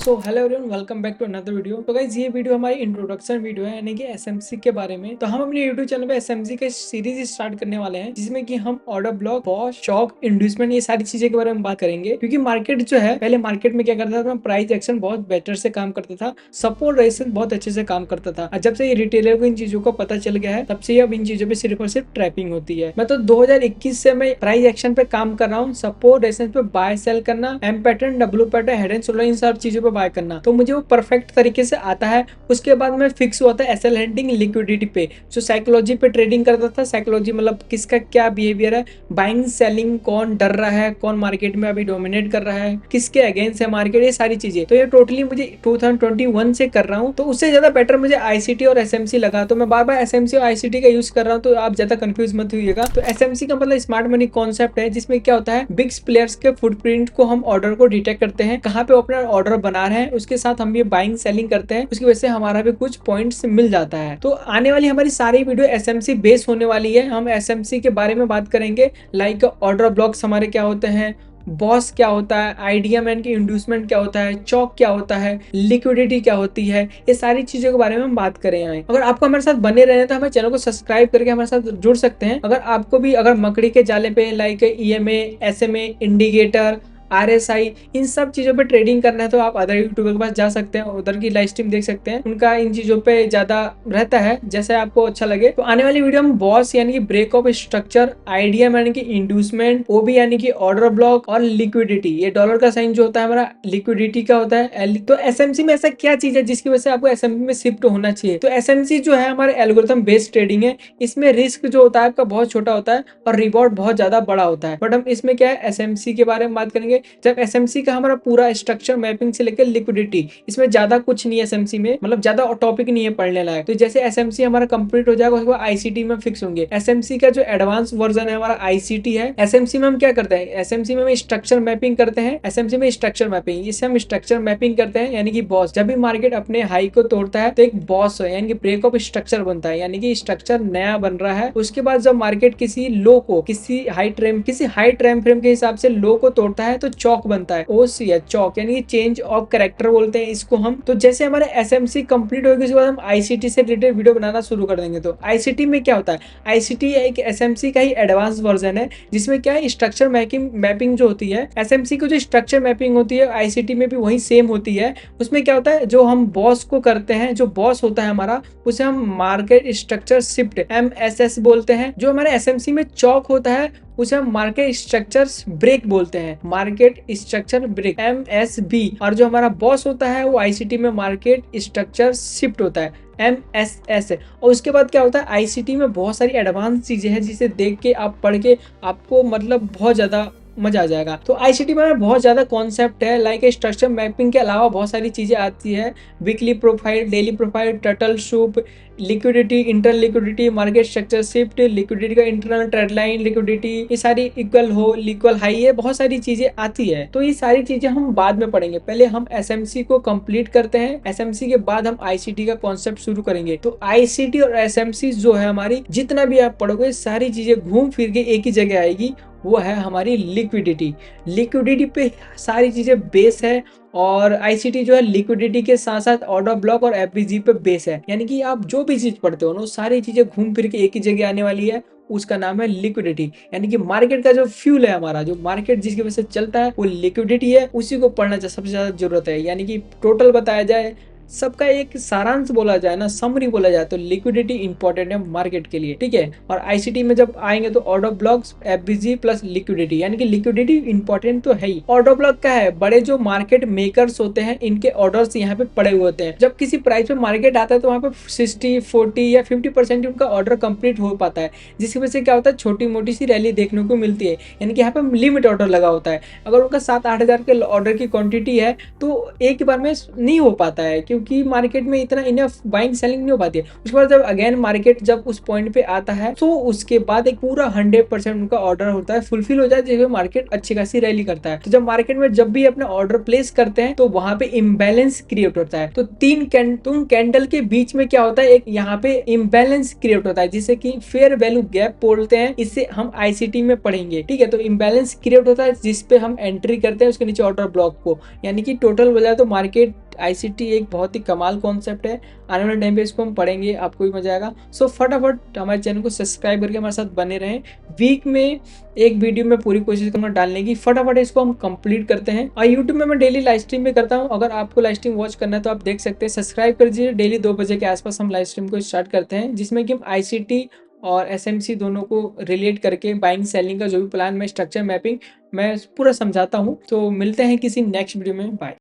So hello everyone, welcome back to another video. तो guys ये video हमारी introduction video है, यानी कि एसएमसी के बारे में। तो हम अपने यूट्यूब चैनल पे एसएमसी का सीरीज स्टार्ट करने वाले हैं, जिसमें कि हम order block, Bosch, chalk, inducement, ये सारी चीजें के बारे में बात करेंगे। क्योंकि मार्केट जो है, पहले मार्केट में क्या करता था, प्राइस एक्शन बहुत बेटर से काम करता था, सपोर्ट रेजिस्टेंस बहुत अच्छे से काम करता था। जब से ये रिटेलर को इन चीजों को पता चल गया है, तब से अब इन चीजों पे सिर्फ और सिर्फ ट्रैपिंग होती है। मैं तो 2021 से मैं प्राइस एक्शन पे काम कर रहा हूँ, सपोर्ट रेजिस्टेंस पे बाय सेल करना, M pattern, W pattern, head and shoulder, इन सब चीजों पे बाय करना, तो मुझे वो परफेक्ट तरीके से आता है। उसके बाद मैं फिक्स हुआ था एसएल हेडिंग लिक्विडिटी पे, जो साइकोलॉजी पे ट्रेडिंग करता था। साइकोलॉजी मतलब किसका क्या बिहेवियर है, बाइंग सेलिंग, कौन डर रहा है, कौन मार्केट में अभी डोमिनेट कर रहा है, किसके अगेंस्ट है मार्केट, ये सारी चीजें। तो ये टोटली मुझे 2021 से कर रहा हूँ। तो उससे ज्यादा बेटर मुझे आईसीटी और एसएमसी लगा, तो मैं बार बार एसएमसी और आईसीटी का यूज कर रहा हूँ, तो आप ज्यादा कंफ्यूज मत होइएगा। तो एसएमसी का मतलब स्मार्ट मनी कॉन्सेप्ट है, जिसमें क्या होता है, बिग प्लेयर्स के फुटप्रिंट को हम ऑर्डर को डिटेक्ट करते हैं, कहाँ पे अपना ऑर्डर बना रहे हैं, उसके साथ हम ये बाइंग सेलिंग करते हैं, उसकी वजह से हमारा भी कुछ पॉइंट्स मिल जाता है। तो आने वाली हमारी सारी वीडियो एसएमसी बेस होने वाली है। हम एसएमसी के बारे में बात करेंगे, लाइक ऑर्डर ब्लॉक्स हमारे क्या होते हैं, बॉस क्या होता है, आइडिया मैन की इंड्यूसमेंट क्या होता है, चौक क्या होता है, लिक्विडिटी क्या होती है, ये सारी चीजों के बारे में हम बात करें हैं। अगर आपको हमारे साथ बने रहने तो हमारे चैनल को सब्सक्राइब करके हमारे साथ जुड़ सकते हैं। अगर आपको भी अगर मकड़ी के जाले पे like EMA, SMA, indicator, RSI, इन सब चीजों पे ट्रेडिंग करना है, तो आप अदर यूट्यूबर के पास जा सकते हैं, उधर की लाइव स्ट्रीम देख सकते हैं। उनका इन चीजों पे ज्यादा रहता है, जैसे आपको अच्छा लगे। तो आने वाली वीडियो में बॉस यानी कि ब्रेक ऑफ स्ट्रक्चर, आइडिया यानी कि इंड्यूसमेंट, ओबी यानी कि ऑर्डर ब्लॉक, और लिक्विडिटी, ये डॉलर का साइन जो होता है हमारा लिक्विडिटी का होता है। तो एसएमसी में ऐसा क्या चीज है जिसकी वजह से आपको एसएमसी में शिफ्ट होना चाहिए? तो एसएमसी जो है हमारे एल्गोरिथम बेस्ड ट्रेडिंग है। इसमें रिस्क जो होता है आपका बहुत छोटा होता है और रिवॉर्ड बहुत ज्यादा बड़ा होता है। बट हम इसमें क्या है, एसएमसी के बारे में बात करेंगे। जब एसएमसी का हमारा पूरा स्ट्रक्चर मैपिंग से लेकर लिक्विडिटी, इसमें ज्यादा कुछ नहीं है एसएमसी में, मतलब ज्यादा टॉपिक नहीं है पढ़ने लायक। तो जैसे एसएमसी हमारा कंप्लीट हो जाएगा, उसके बाद आईसीटी में फिक्स होंगे। एसएमसी का जो एडवांस वर्जन है हमारा आईसीटी है। एसएमसी में हम क्या करते हैं, एसएमसी में हम स्ट्रक्चर मैपिंग करते हैं। एसएमसी में स्ट्रक्चर मैपिंग, इससे हम स्ट्रक्चर मैपिंग करते हैं, यानी कि बॉस। जब भी मार्केट अपने हाई को तोड़ता है तो एक बॉस है, यानी कि ब्रेक ऑफ स्ट्रक्चर बनता है, यानी कि स्ट्रक्चर नया बन रहा है। उसके बाद जब मार्केट किसी लो को, किसी हाई टाइम फ्रेम के हिसाब से लो को तोड़ता है, तो चौक बनता है, ओसी है चौक, यानी कि चेंज ऑफ कैरेक्टर बोलते हैं इसको हम। तो जैसे हमारे एसएमसी कंप्लीट होगी, उसके बाद हम आईसीटी से रिलेटेड वीडियो बनाना शुरू कर देंगे। तो आईसीटी में क्या होता है, आईसीटी एक एसएमसी का ही एडवांस वर्जन है, जिसमें क्या है, स्ट्रक्चर मैपिंग जो होती है, एसएमसी को जो स्ट्रक्चर मैपिंग होती है आईसीटी में भी वही सेम होती है। उसमें क्या होता है, जो हम बॉस को करते हैं, जो बॉस होता है हमारा, उसे हम मार्केट स्ट्रक्चर शिफ्ट, एमएसएस बोलते हैं। जो हमारे एसएमसी में चौक होता है, उसे हम मार्केट स्ट्रक्चर ब्रेक बोलते हैं, मार्केट स्ट्रक्चर ब्रेक, एमएसबी। और जो हमारा बॉस होता है वो आईसीटी में मार्केट स्ट्रक्चर शिफ्ट होता है, एमएसएस। और उसके बाद क्या होता है, आईसीटी में बहुत सारी एडवांस चीजें हैं, जिसे देख के आप पढ़ के आपको मतलब बहुत ज्यादा मजा आ जाएगा। तो आईसीटी में बहुत ज्यादा कॉन्सेप्ट है, लाइक स्ट्रक्चर मैपिंग के अलावा बहुत सारी चीजें आती है, weekly profile, daily profile, turtle soup, liquidity, inter liquidity, market structure shift, liquidity का इंटरनल ट्रेड लाइन लिक्विडिटी, ये सारी इक्वल हो, इक्वल हाई, ये बहुत सारी चीजें आती है। तो ये सारी चीजें हम बाद में पढ़ेंगे, पहले हम एसएमसी को कंप्लीट करते हैं। एसएमसी के बाद हम आईसीटी का कॉन्सेप्ट शुरू करेंगे। तो आईसीटी और एसएमसी जो है हमारी, जितना भी आप पढ़ोगे सारी चीजें घूम फिर के एक ही जगह आएगी, वो है हमारी लिक्विडिटी। लिक्विडिटी पे सारी चीजें बेस है, और आईसीटी जो है लिक्विडिटी के साथ साथ ऑर्डर ब्लॉक और एफबीजी पे बेस है। यानी कि आप जो भी चीज पढ़ते हो ना, सारी चीजें घूम फिर के एक ही जगह आने वाली है, उसका नाम है लिक्विडिटी। यानी कि मार्केट का जो फ्यूल है हमारा, जो मार्केट जिसकी वजह से चलता है, वो लिक्विडिटी है, उसी को पढ़ना सबसे ज्यादा जरूरत है। यानी कि टोटल बताया जाए, सबका एक सारांश बोला जाए ना, समरी बोला जाए, तो लिक्विडिटी इंपॉर्टेंट है मार्केट के लिए, ठीक है। और आईसीटी में जब आएंगे तो order blocks, FBG plus liquidity, यानी कि लिक्विडिटी इंपॉर्टेंट तो है ही। ऑर्डर ब्लॉक क्या है, बड़े जो मार्केट मेकर्स होते हैं, इनके ऑर्डर्स यहाँ पे पड़े हुए होते हैं। जब किसी प्राइस पे मार्केट आता है, तो वहाँ पे 60, 40 या 50% उनका ऑर्डर कंप्लीट हो पाता है, जिसकी वजह से क्या होता है, छोटी मोटी सी रैली देखने को मिलती है। यानी कि यहाँ पे लिमिट ऑर्डर लगा होता है। अगर उनका 7-8 हजार के ऑर्डर की क्वांटिटी है, तो एक बार में नहीं हो पाता है, क्योंकि क्योंकि मार्केट में इतना इनफ बाइंग सेलिंग नहीं हो पाती है। उसके बाद जब अगेन मार्केट जब उस पॉइंट पे आता है तो उसके बाद एक पूरा 100% उनका ऑर्डर होता है फुलफिल हो जाए, जिसमें मार्केट अच्छी खासी रैली करता है। तो जब मार्केट में जब भी अपने ऑर्डर प्लेस करते हैं तो वहां पे इम्बैलेंस क्रिएट होता है। तो तीन कैंडल के बीच में क्या होता है, एक यहाँ पे इम्बैलेंस क्रिएट होता है जिसे कि फेयर वैल्यू गैप बोलते हैं। इससे हम आईसीटी में पढ़ेंगे, ठीक है। तो इम्बैलेंस क्रिएट होता है जिसपे हम एंट्री करते हैं उसके नीचे ऑर्डर ब्लॉक को, यानी कि टोटल बजाय तो मार्केट आईसीटी एक बहुत ही कमाल कॉन्सेप्ट है। आने वाले टाइम पे इसको हम पढ़ेंगे, आपको भी मजा आएगा। सो फटाफट हमारे चैनल को सब्सक्राइब करके हमारे साथ बने रहें। वीक में एक वीडियो में पूरी कोशिश करूंगा डालने की, फटाफट इसको हम कंप्लीट करते हैं। और यूट्यूब में मैं डेली लाइव स्ट्रीम भी करता हूं, अगर आपको लाइव स्ट्रीम वॉच करना है तो आप देख सकते हैं। सब्सक्राइब कर दीजिए, डेली 2 बजे के आसपास हम लाइव स्ट्रीम को स्टार्ट करते हैं, जिसमें कि हम आईसीटी और एसएमसी दोनों को रिलेट करके बाइंग सेलिंग का जो भी प्लान में स्ट्रक्चर मैपिंग मैं पूरा समझाता हूँ। तो मिलते हैं किसी नेक्स्ट वीडियो में, बाय।